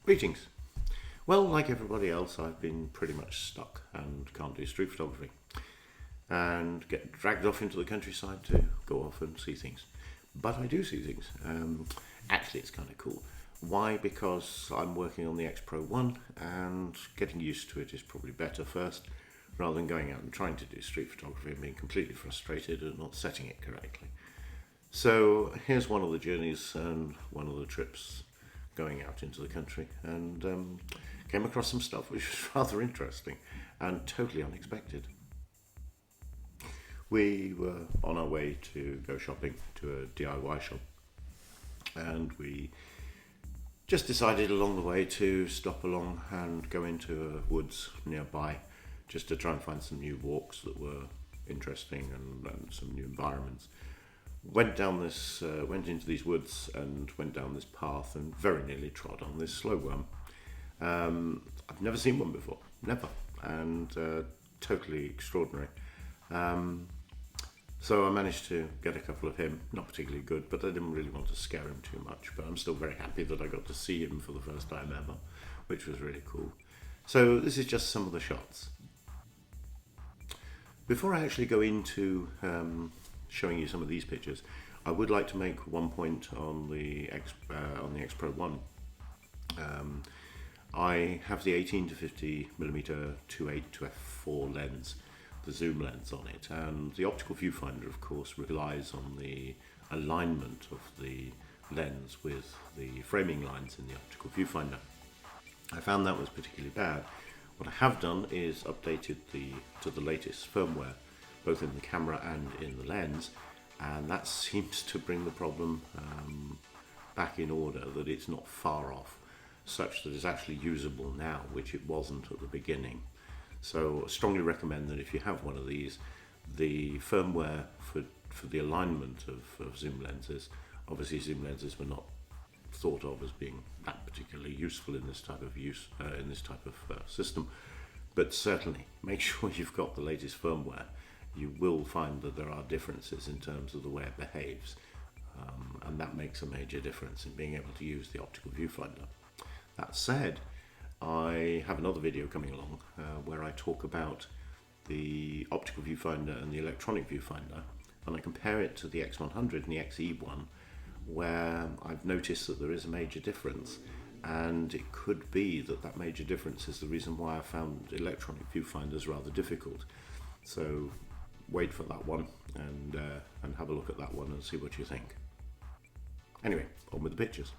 Greetings. Well, like everybody else, I've been pretty much stuck and can't do street photography and get dragged off into the countryside to go off and see things. But I do see things. Actually, it's kind of cool. Why? Because I'm working on the X-Pro 1 and getting used to it is probably better first, rather than going out and trying to do street photography and being completely frustrated and not setting it correctly. So here's one of the journeys and one of the trips going out into the country, and came across some stuff which was rather interesting and totally unexpected. We were on our way to go shopping to a DIY shop, and we just decided along the way to stop along and go into a woods nearby just to try and find some new walks that were interesting and some new environments. Went into these woods and went down this path and very nearly trod on this slow worm. I've never seen one before, never, and totally extraordinary. So I managed to get a couple of him, not particularly good, but I didn't really want to scare him too much, but I'm still very happy that I got to see him for the first time ever, which was really cool. So this is just some of the shots. Before I actually go into showing you some of these pictures, I would like to make one point on the X-Pro 1. I have the 18 to 50 millimeter 2.8 to f4 lens, the zoom lens on it, and the optical viewfinder of course relies on the alignment of the lens with the framing lines in the optical viewfinder. I found that was particularly bad. What I have done is updated to the latest firmware, both in the camera and in the lens, and that seems to bring the problem back in order, that it's not far off, such that it's actually usable now, which it wasn't at the beginning. So I strongly recommend that if you have one of these, the firmware for the alignment of zoom lenses, obviously zoom lenses were not thought of as being that particularly useful in this type of system, but certainly make sure you've got the latest firmware. You will find that there are differences in terms of the way it behaves, and that makes a major difference in being able to use the optical viewfinder. That said, I have another video coming along where I talk about the optical viewfinder and the electronic viewfinder, and I compare it to the X100 and the XE1, where I've noticed that there is a major difference, and it could be that that major difference is the reason why I found electronic viewfinders rather difficult. So wait for that one and have a look at that one and see what you think. Anyway, on with the pictures.